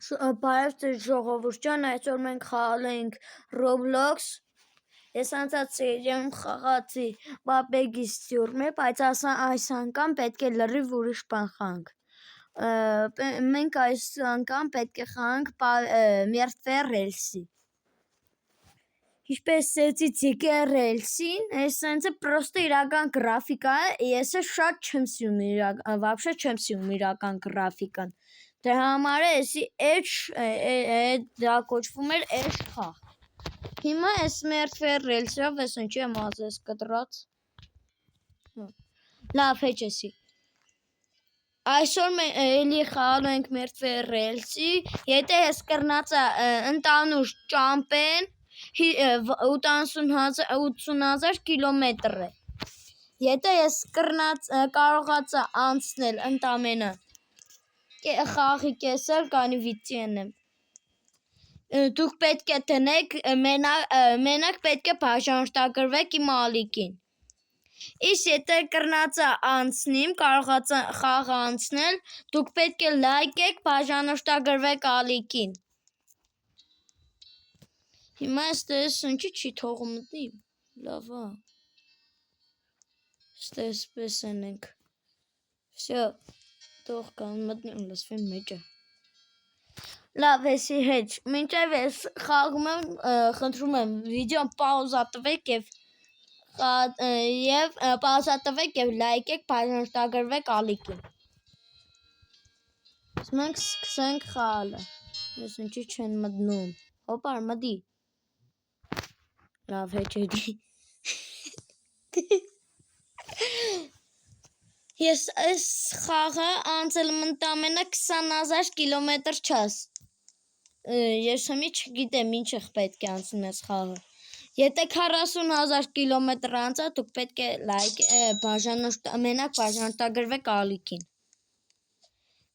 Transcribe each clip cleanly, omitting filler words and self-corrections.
Բարև ձեզ ժողովուրդ ջան, այսօր մենք խաղալ ենք Roblox։ Ես անցած սերիայում խաղացի Պապեգիս թյուրմը, բայց այս անգամ պետք է լրիվ ուրիշ բան խաղանք։ Մենք այս անգամ պետք է խաղանք Մերթվե ռելսի։ Ինչպես եկե ռելսին, այս սենցը պրոստը իրական գրաֆիկա է, ես շատ չեմ սիրում վաբշե չեմ սիրում իրական գրաֆիկան։ Դրա համար է դա կոչվում էր էջ խաղ։ Հիմա այս Մերթվե ռելսով ես ինչի եմ ազես կտրած։ Լավ հեչեսի։ Այսօր էլի խաղալու ենք Մերթվե ռելսի, եթե ես կրնացա ընտանուր ճամպեն 80,000 կիլոմետր է։ Եթե ես կարողացա անցնել ընդամենը խաղի կեսել կանիվիցիեն եմ։ Դուք պետք է տնեք, մենակ պետք է բաժանորդագրվեք իմ ալիքին։ Իսկ եթե կրնացա անցնիմ, կարողացա խաղը անցնել, դուք պետք է լայքեք, բաժանորդագրվեք ալիքին։ Հիմա ստես ինչի չի թողում մտնիմ, լավ է։ Ստես պես ենք։ Всё, թող կան մտնիմ լսվեն մեջը։ Լավ էսի հետ, մինչև ես խաղում եմ, խնդրում եմ վիդեոն պաուզա տվեք և պաուզա տվեք և լայքեք, բաժանորդագրվեք ալիքին։ Մենք սկսենք խաղալը։ Ես ինչի չեն մտնում։ Հոպար մտի։ Լավ հեչեդի։ Ես այս խաղը անցել եմ ընդամենը 20,000 կիլոմետր չաս։ Ես հիմի չգիտեմ ինչեղ պետք է անցնեմ այս խաղը։ Եթե 40,000 կիլոմետր անցա, դուք պետք է մենակ բաժանորդագրվեք ալիքին։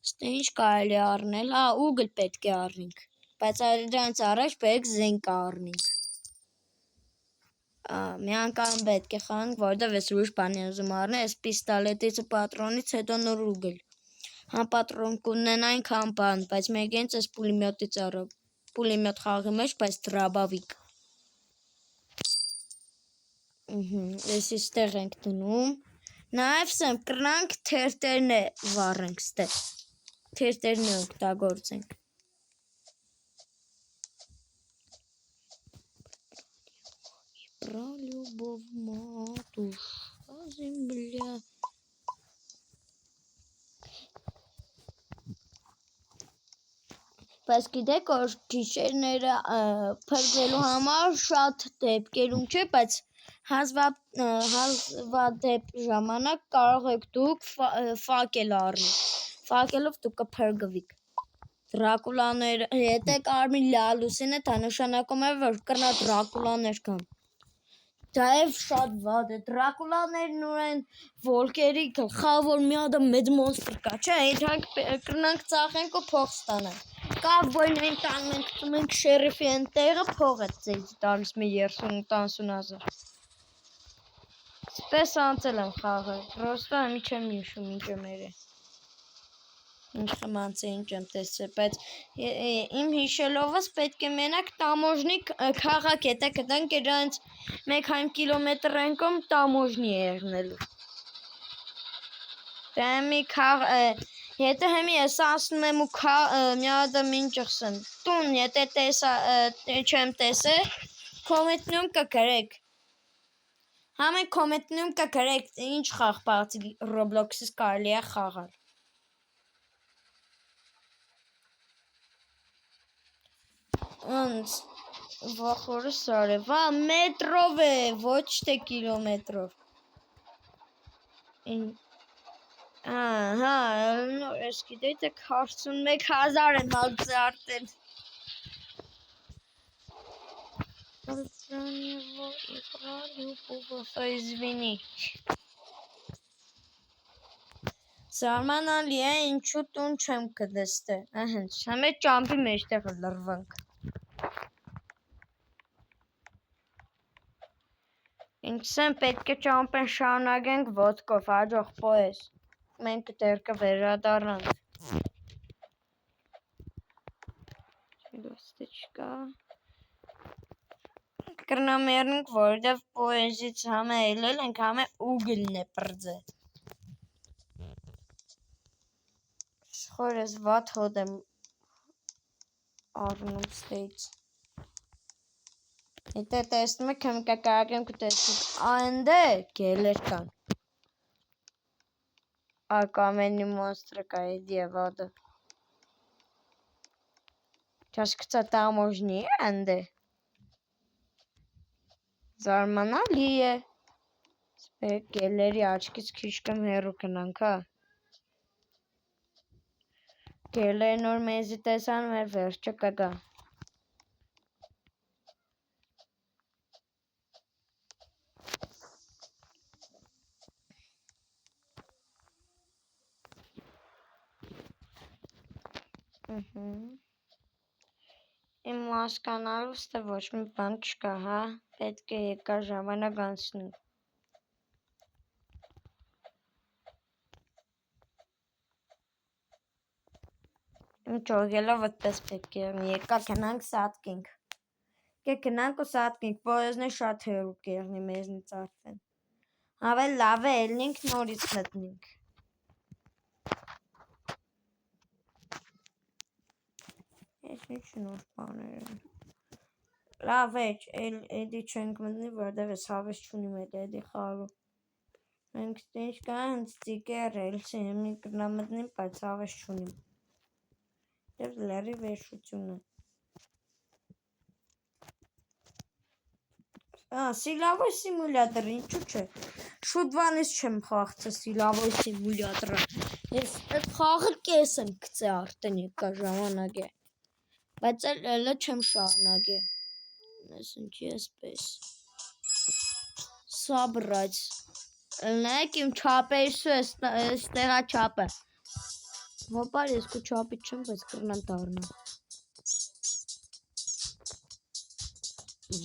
Ստե ինչ կարելի առնել, ուգլ պետք է առնենք, բայց դրանից առաջ պետք զենք առնենք։ Մի անգամ պետք է խաղանք, որտև ես ուրիշ բան եմ ուզում առնել, այս պիստոլետից ու պատրոնից հետո նոր ուգլ։ Համ պատրոն կունենայինք, համ բան, բայց մենք հենց այս պուլեմյոտից առավ, պուլեմյոտ խաղի մեջ, բայց դրաբավիկ։ Ես իստեղ ենք դնում։ Նաև սեմ կրնանք թերթերն է վառենք ստեղ, թերթերն է օգտագործենք։ Про любовь матушка земля։ Բայց գիտեք, որ գիշերները փրկվելու համար շատ դեպքերում չէ, բայց հազվադեպ ժամանակ կարող եք դուք ֆակել առնել։ Ֆակելով դուք կփրկվիք։ Դրակուլաներ, եթե կարմիր լալուսին է, դա նշանակում է, որ կրնա դրակուլաներ կան։ Դա և շատ վատ է, դրակուլաներն ուրեն ոլկերի գլխավոր մի հատ մեծ մոնստր կա, չէ, իրանք կրնանք ծախենք ու փող ստանանք։ Կավբոյներին տանում ենք շերիֆի են տեղը, փող է ձեզ տալիս մի 30-40,000։ Սպես անցել եմ խաղը, պրոստը մի չեմ հիշում ինչ եմ երել։ Ինչ եմ անցել, ինչ եմ տեսել, բայց իմ հիշելովս պետք է մենակ տամոժնի քաղաք եթե գտնենք իրանց 100 կիլոմետր ենքում տամոժնի է եղնելու։ Եթե հեմի ես ասնում եմ ու մի հատ ինչ ըսեմ, տուն եթե չեմ տեսել, կոմենտնում կգրեք։ Համեն կոմենտնում կգրեք ինչ խաղ բացի Roblox-ից կարելի է խաղալ։ Վախորը սար է, մետրով է, ոչ թե կիլոմետրով։ Ես գիտեի, թե 41,000 եմ արձարտել։ Извини։ Զարմանալի է, ինչու տուն չեմ կդստել, հենց համե ճամպի մեջտեղ լրվանք։ Ինչսեն պետք է ճամպեն շարունակենք ոտքով, հաջող պոես, մենք դեր կվերադառնանք։ Լոստը չկա։ Կրնամերնք, որովհետև պոեզից համը ելել ենք, համը ուգլն է պրձե։ Շխոր ես վատ հոդ եմ առնում ստեյց։ Եթե տեսնում եք, հմ կակարակ եմ կտեսնում այնդ է գելեր կան։ Ակամենի մոնստրը կա էդի է վադը։ Չաշկցա տամոժնի է այնդ է։ Զարմանալի է։ Սպեք գելերի աչքից քիչ կմ հերու կնանք, հա։ Գելեր նոր մեզի տեսան մեր վերջը կգա։ Իմ հասկանալու ստե ոչ մի բան չկա, հա, պետք է երկար ժամանակ անցնի։ Իմ ճոգելով այդպես պետք է եղնի, եկա գնանք սատկենք։ Գնանք ու սատկենք, պոեզն է շատ հերու կեղնի մեզնից արդեն։ Ավել լավ է ելնենք նորից մտնենք։ Ես ինչ նոր բաներ են։ Լավ է, էդի չենք մտնի, որդև ես հավես չունիմ էդի խարու։ Մենք ինչ կա հենց ծիկեր էլսի հեմի կրնա մտնիմ, բայց հավես չունիմ։ Եվ լերի վերշություն է։ Սիլավոյ սիմուլյատր, ինչու չէ։ Շուտվանից չեմ խաղցը սիլավոյ սիմուլյատրը։ Ես այդ խաղը կես եմ գցե արդեն եկա ժամանակ է։ Բայց էլ չեմ շարունակե։ Ես ինչի էսպես։ Սաբրած։ Նայեք իմ չապերսու էս տեղա չապը։ Հոպար ես քո չապից չեմ, բայց կրնամ դառնա։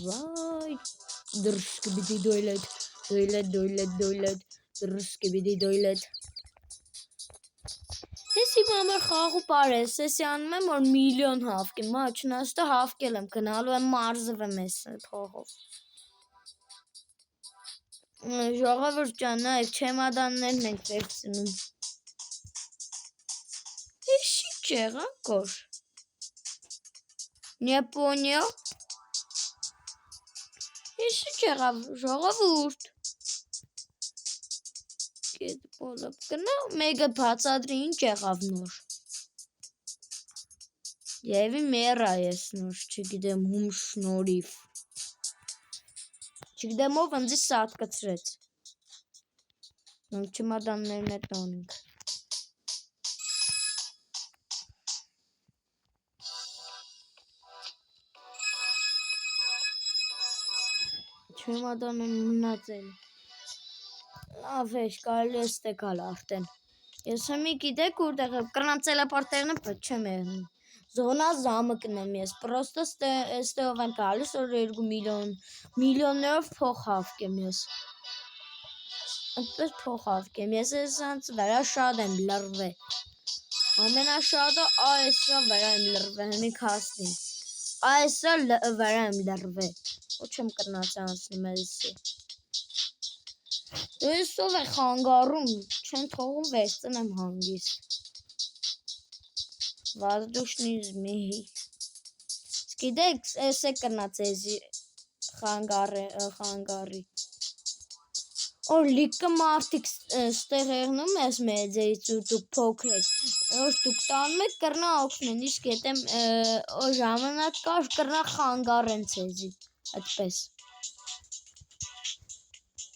Վայ, դրսկբիդի դոյլետ, դրսկբիդի դոյլետ։ Ես իմ համար խաղ ու պարես, եսի անում եմ, որ միլիոն հավկեմ, մա չնաստը հավկել եմ, գնալու եմ մարզվեմ ես փողով։ Ժողովուրդ ջան, նայեք, չեմադաններն ենք վերցնում։ Ես չի չեղան կոր։ Նեպոնյա։ Ես չի չեղավ, ժողովուրդ։ Կետ բոլապ կնա, մեգը բացադրի ինչ եղավ նոր։ Եվի մերա ես նոր, չգիտեմ հում շնորիվ։ Չգիտեմ ով ընձի սատ կծրեց։ Նոնք չմադաններն է տոնինք։ Չմադանն մնաց են։ Լավ էշ, կարելի է ստեկալ արդեն։ Ես հմի գիտեք ուրտեղ եմ, կրնամ տելեպորտերն պետք չեմ եղնում։ Զոնա զամը կնեմ ես, պրոստը ստեով են կալիս, որ 2 միլիոններով փող հավկեմ ես։ Այդպես փող հավկեմ, ես ես անց վրա շատ եմ լրվե։ Ամենաշատը այսը վրա եմ լրվե, հնի կասնին։ Այսը վրա եմ լրվե։ Ոչ եմ կրնաց անցնում էսի։ Ես ով է խանգարում, չեն թողում վերցնեմ հանգիստ։ Վազդուշնի զմիհի։ Գիտեք, ես է կրնաց էզի խանգարի։ Որ լիքը մարդիկ ստեղ եղնում ես մեծերից ու դուք փոքր եք, որ դուք տանում եք կրնա օգնեն, իսկ եթե ժամանակ կար կրնա խանգարեն ցեզի, այդպես։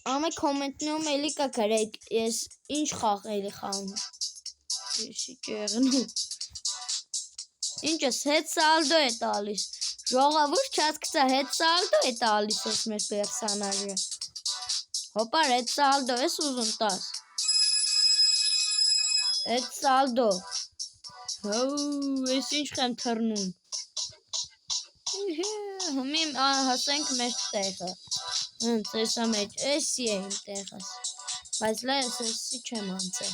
Ամե կոմենտնում էլի կա գրեք, ես ինչ խաղ էլի խաղում։ Եսի չեղնում։ Ինչ ես հետ սալդո է տալիս։ Ժողովուրդ չասկցա հետ սալդո է տալիս ես մեր պերսանաժը։ Հոպար հետ սալդո ես ուզում տաս։ Հետ սալդո։ Հոու, ես ինչ եմ թռնում։ Հմիմ հասենք մեր տեղը։ Հենց եսա մեջ, էսի է իմ տեղս, բայց լա ես էսի չեմ անցել։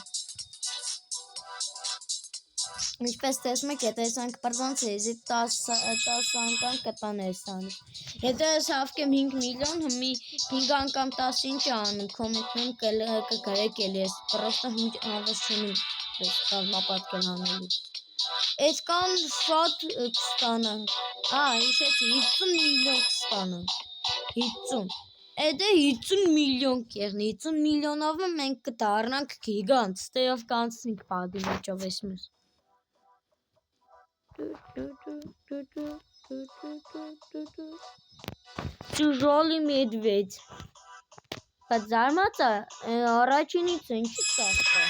Ինչպես տեսնում եք, եթե ես բարձան ցեզի 10 անգամ կտաներ ստանալու։ Եթե ես հավկեմ 5 միլիոն, հիմի 5 անգամ 10 ինչ անում, կոմենտներում կգրեք էլի, ես պրոստը հավես չունիմ ես կազմապատկել անելու։ Այդքան շատ կստանանք, հիշեցի, 50 միլիոն կստանանք, 50, Էդե 50 միլիոն կեղնի, 50 միլիոնով մենք կդառնանք գիգանտ, ստեյով կանցնենք պադի մեջով ես մեզ։ Тяжелый медведь. Կձարմացա, առաջինից ինչի ծախտա։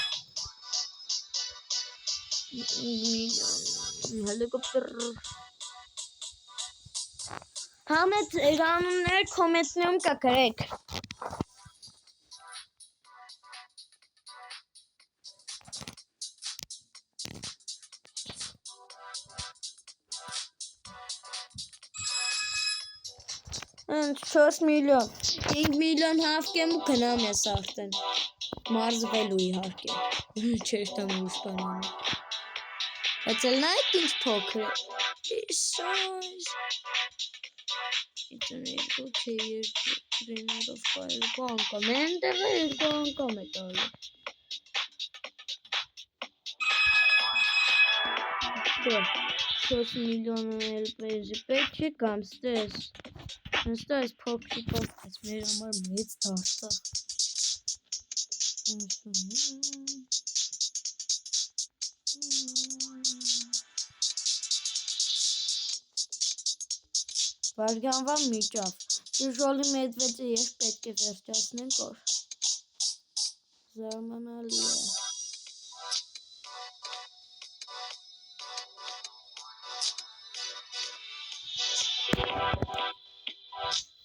Միլիոն, հելիկոպտեր։ Համետ էրանումներ կոմենտներում կգրեք։ Ընդ 4 միլիոն, 5 միլիոն հավկեմ ու գնամ ես արդեն, մարզվելու իհարկե, չեշտ եմ ուշ բանանում, բայց էլ նայեք ինչ փոքր է, իսայս, իծնեգու թե երկու տրիներով կա երկու անգամ, են տեղը երկու անգամ է տալը, 4 միլիոնն էլ պեզի պետք չի կամ ստես, Նստա այս փոքրի փոքրից մեր համար մեծ դարձավ։ Վարգանվան միջավ։ Տժոլի մեդվեդը երբ պետք է վերջացնենք որ։ Զարմանալի է։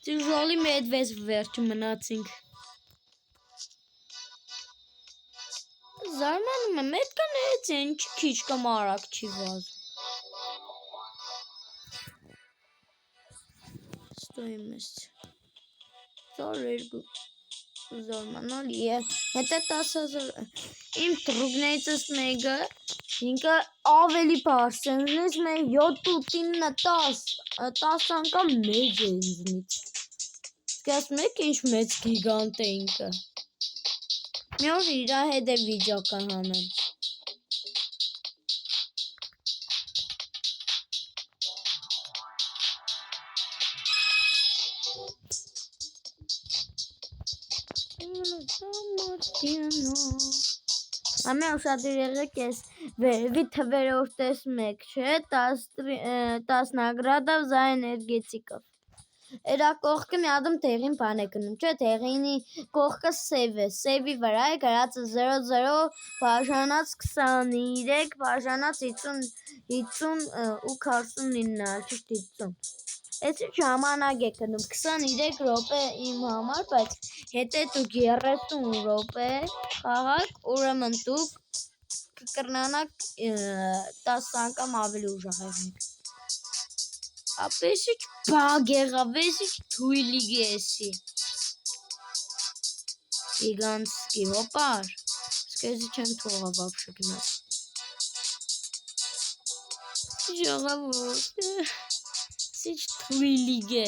Տժոլի մեդվեզ վերջը մնացինք։ Զարմանում եմ, այդ կներից են չի քիչ կամ արագ չի վազում։ Ստոյում ես։ Զորերգու զարմանալի է։ Հետը 10,000 իմ տրուգներիցս մեկը ինքը ավելի պարս է, ինձ մեր 7-9-10 անգամ մեծ է ինձնից։ Ասում եք ինչ մեծ գիգանտ է ինքը։ Մի օր իր հետ է վիդեո կանեմ։ Ամեն ուշադիր եղեք ես վերևի թվերով տեսնում եք, չէ, 10 նագրադով զա էներգետիկով։ Էրա կողքը մի ադմ տեղին բան է գնում, չէ, տեղինի կողքը սև է, սևի վրա է գրածը 00 բաժանած 23 բաժանած 50 ու 49, ճիշտ 50։ Էս ինչ ժամանակ է գնում, 23 րոպե իմ համար, բայց հետե դուք 30 րոպե խաղաք, ուրեմն դուք կկրնանաք 10 անգամ ավելի ուժեղ եղնեք։ Ապես ինչ բագ եղավ, ես ինչ թույլիկ եսի։ Գիգանտսկի, հոպար, սկեզի չեմ թողա վապշը գնաց։ Ժողավոտ, ես ինչ թույլիկ է։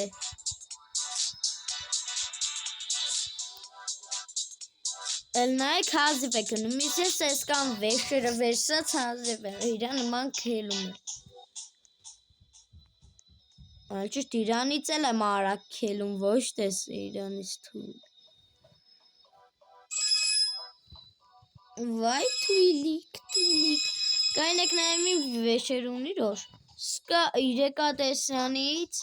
Էլ նայք հազիվ է գնում, ես ես կան վեշերը վեշսած հազիվ է, իրա նման կելում է։ Ճիշտ իրանից էլ եմ արագ քելում, ոչ տես իրանից թույլ։ Վայ թույլիկ, կայնեք նայեմ իմ վեշեր ունի ռոշ, սկա իրեկա տեսրանից,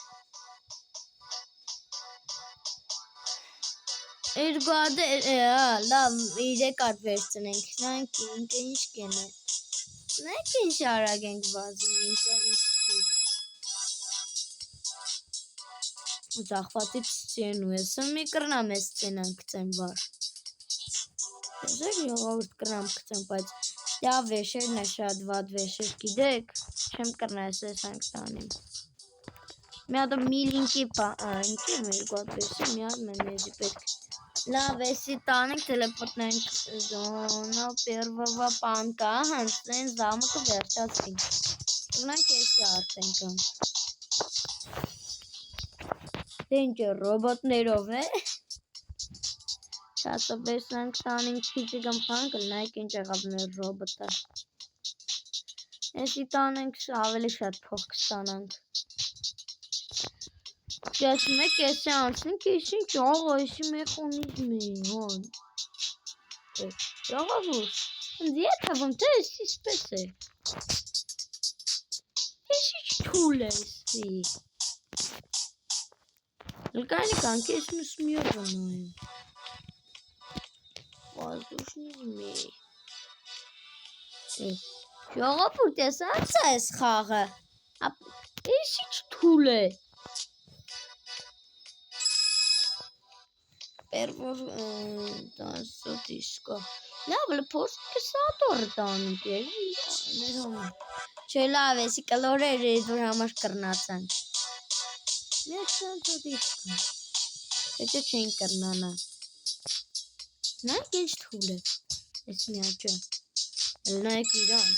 երկու ադը, լավ, իրեկատ վերցնենք, նայնք ինքը ինչ կեն է, նայնք ինչ արագ ենք վազում, ինքը ինչ թույլ։ Զախվատից ծենու ես, մի կրնամ ես ծենան կծեմ վար։ Եզեր եղորդ կրնամ կծեմ, բայց դա վեշերն է շատ վատ վեշեր գիդեք, չեմ կրնա ես ես հանք տանիմ։ Մի ադը միլինքի ինքի մեր գոտ վեշեր, մի ադմ են եզի պետք Լավ, էսի տանենք տելեպորտնենք զոնա պերվավա պանկա, հանցնեն զամը կվերջացվին։ Ունենք էսի արտենքան։ Դե ինչ է, ռոբոտներով է։ Շատովեսնանք տանենք քիչի գմպան կլնայք ինչ եղավ մեր ռոբոտը։ Էսի տանենք ավելի շատ փող կստանանք։ Ես մեկ էսի անցնենք, ես ինչ աղա, էսի մեխանիզմ է, հան։ Աղա որ, ընձ եթավում, թե էսի սպես է։ Էսի չթուլ է էսի։ Լկայնի կանք ես մս միովը նոյեմ։ Վազդուշնիզմ է։ Աղա որ տեսած ես խաղը։ Էսի չթուլ է։ Pervor danso disco. Լավ, փորձ կսատորը տանենք էլի։ Չէ, լավ, էսի կլորեր որ համար կռնացան։ Մեր danso disco։ Եթե չեն կռնանա։ Նայեք ինչ թուլ է։ Էս միաճը։ Նայեք իրան։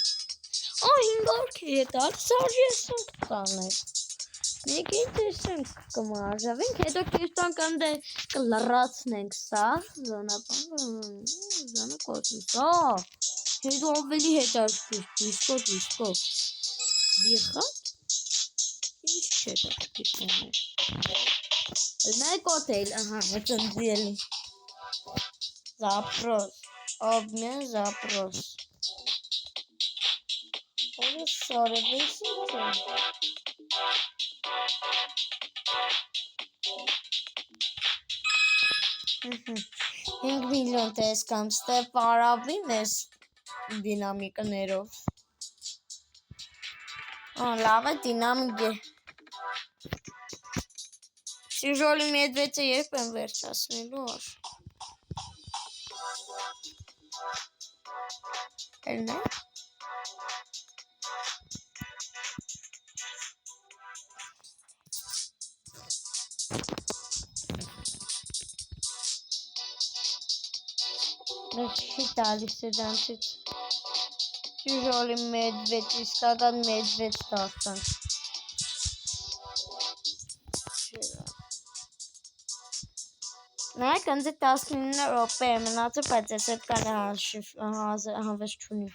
500 է տալ, սարժի եմ տանել։ Մեկ ինչ տեսենք կմարժավենք, հետո կիրտան կանդե կլռացնենք սա, զոնա կոսմսա, հետո ավելի հետարկիր, դիսկո, վիխատ, ինչ չէ դա կիրտաներ, մեկ օթել, ծնձիելի, զապրոս, obmen զապրոս, օրը սարևես ինչ է, 5 միլիոն տես կամ ստեղ պարավի մեզ դինամիկներով։ Լավ է դինամիկ է։ Շիժոլի մեդվեցը երբ եմ վերջասնելու ար։ Էլն է։ Չի տալիս է դանցից Շիժոլի մեդվեց, իսկական մեդվեց դարձանք Նայք ընձի 19 ռոպե է մնացը, բայց ես էդ կանը հավես չունի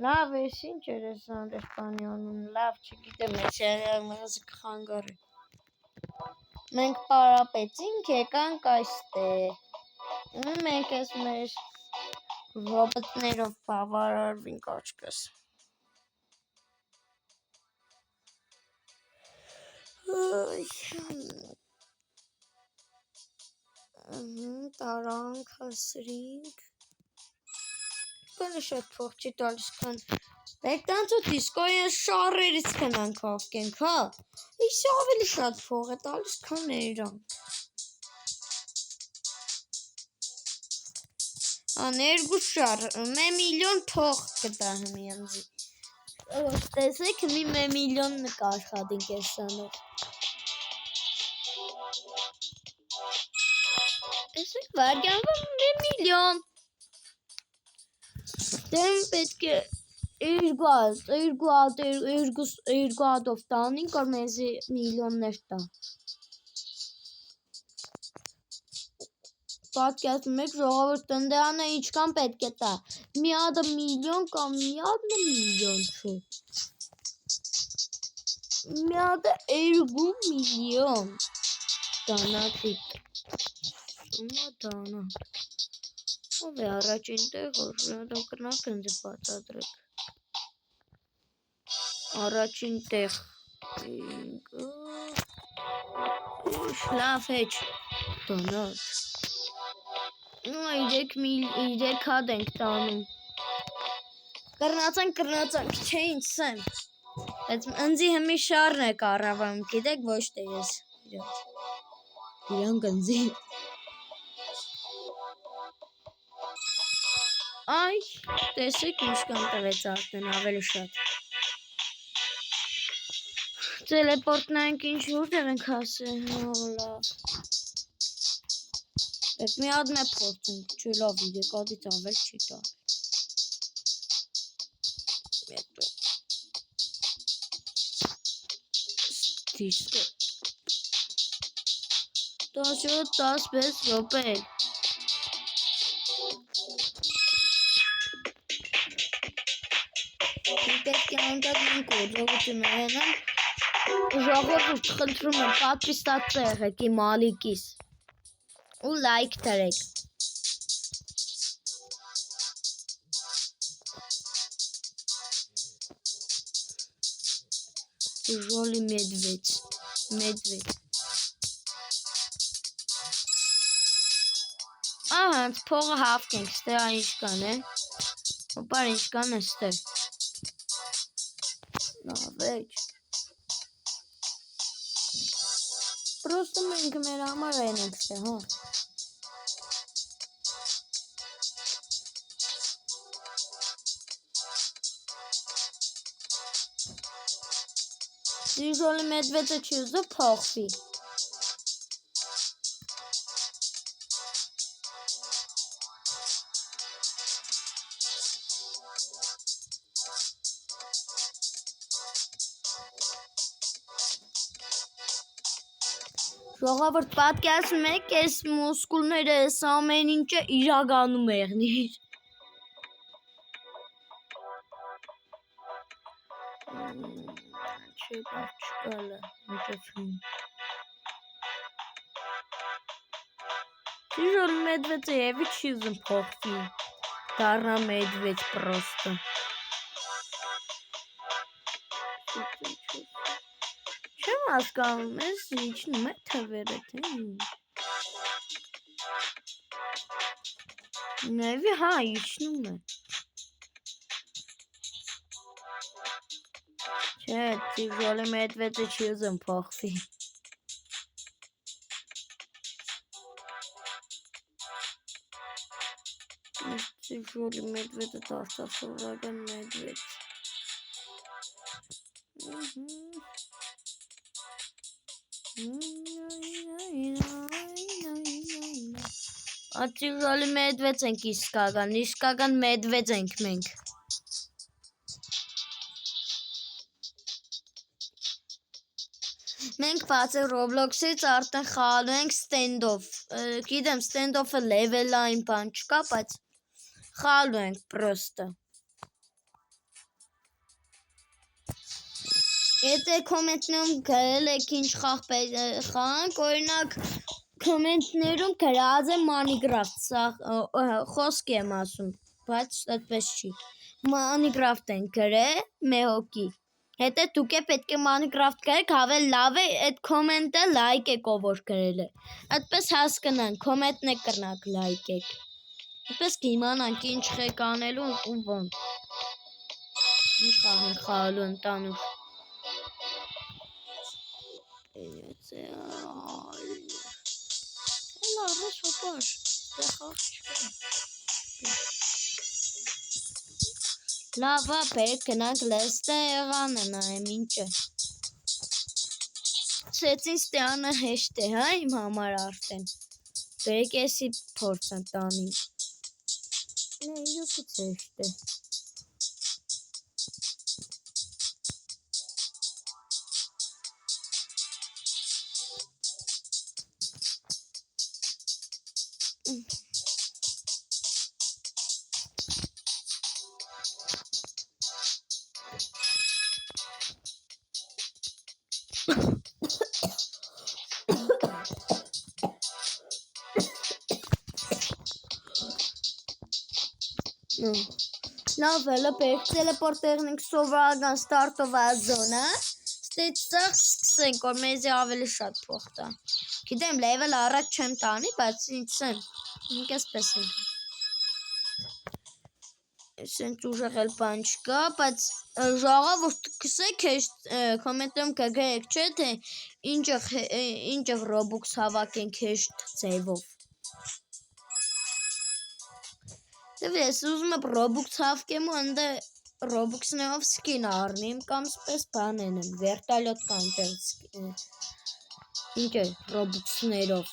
Լավ ես ինչ էր ես անդեսպանի անում, լավ չգիտեմ ես մնացը կխանգարի Մենք պարապեցինք եկանք այստեղ Մենք ես մեր ռոբոտներով բավարարվինք աչկս Տարանք հասրինք Կանը շատ փող չի տալիս կան Բեք տանցո դիսկո ես շարերից կնանք ավկենք, հա Իսի ավելի շատ փող է տալիս կան էրան Աներգու շար, մե միլիոն փող կտա հմի անձի Տեսեք մի մե միլիոն նկաշխատինք ես սանով Տեսեք վարգյանվա մե միլիոն Դեմ պետք է երկու հատով տանինք, որ մեզի միլիոններ տա Պատկյասում եք ժողովուրդ տնդեանը ինչքան պետք է տա Մի հատը միլիոն կամ մի հատը միլիոն չէ Մի հատը 2 միլիոն Տանացիք Տանա Ով է առաջին տեղը, դեմ կրնակ ընձի բացադրեք Առաջին տեղ Շլավ հեչ Տանած 3 հատ ենք տանում Կրնացանք, չէ ինչ սեմ Բայց ընձի հմի շարն է կարավամ, գիտեք ոչ թե ես Իրանք ընձի Այ, տեսեք ինչքան տվեց արդեն ավելի շատ Տելեպորտնայինք ինչ որտեղ ենք հասել, լավ Այդ մի հատ մե փորձենք, չի լավ եկածից ավել չի տա։ Մետո։ Դիսկը։ 17-16 րոպե։ Պետք է անդակ մենք գործողություն անեմ։ Ժողովուրդ խնդրում եմ պատվիստացը եղեք իմ ալիքիս ու լայք դրեք։ Тяжелый медведь. Ահա, փողը հավքենք, ստեղ ինչ կան է։ Օպար ինչ կան է ստեղ։ Լավ է։ Պրոստը մենք մեր համար ենք ստեղ, հա։ Тяжелый медведь չի ուզում փոխվի։ Ժողովուրդ պատկերացնում եք, այս մուսկուլները, այս ամեն ինչը իրականում եղնիր։ Չէ, չկալը, միջոցում։ Тяжелый медведь եւի չի ուզում փոխվի։ Դառնա медведь պրոստը։ Չեմ հասկանում, ես իջնում է թվերը, թե Նևի, հա, իջնում է։ Չէ, тяжелый медведь չի ուզում փոխվի։ Тяжелый медведь դարձավ սովորական медведь։ Тяжелый медведь ենք իսկական медведь ենք մենք։ Մենք բացել Roblox-ից արդեն խաղալու ենք stand-off։ Գիտեմ, stand-off-ը level-ային բան չկա, բայց խաղալու ենք պրոստը։ Եթե կոմենտներում գրել եք ինչ խաղ խաղանք, օրինակ կոմենտներում գրած է Minecraft, խոսք եմ ասում, բայց այդպես չի։ Minecraft են գրել մեհոկի։ Հետո դուք պետք է Minecraft գրեք, ավելի լավ է այդ կոմենտը լայք եք ով որ գրել է։ Այդպես հասկանան, կոմենտն է կրնակ լայքեք։ Այդպես կիմանանք ինչ եք անելու ու ոնց։ Ինչ խաղ ենք խաղալու ընդանուր։ Έλα, δες ο πώς. Δεν χώρισκε. Լավա, պետք գնանք լեստեղանը նայեմ ինչ է։ Սեցին ստեղանը հեշտ է, հա, իմ համար արդեն։ Բերեք էսի փորձն տանին։ Իրոքից հեշտ է։ Լավ է, պետք տելեպորտերնենք սովորական ստարտովա զոնա, ստեցող սկսենք, որ մեզի ավելի շատ փող տա։ Գիտեմ, level առաջ չեմ տանի, բայց ինչսեմ, ինք էսպես ենք։ Սենց ուժեղել բան չկա, բայց ժողովուրդ կսեք կոմենտում կգրեք, չէ, թե ինչը Robux հավաքենք հեշտ ձևով։ Դե ես ուզում եմ Robux հավքեմ ու ընդ Robux-ներով skin առնեմ կամ սպես բան եմ, վերտալյոտ կանտեր ինչ է Robux-ներով։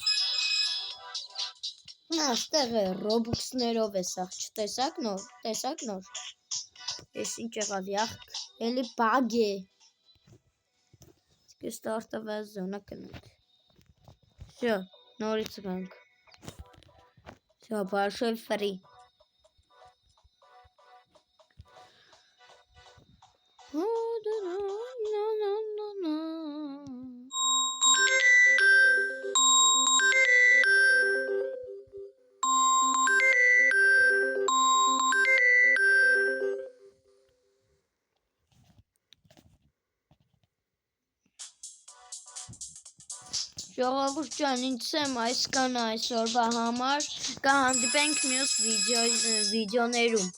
Աստեղ է Robux-ներով է սաղ, չտեսակ նոր, տեսակ նոր։ Ես ինչ եղավ յախք, էլի բագ է։ Իսկ ստարտավայր զոնա կնանք։ Всё, նորից գանք։ Всё, большой free։ Ժողովուրդ ջան, ինչ եմ այսքան այսօրվա համար, կհանդիպենք մյուս վիդեոներում։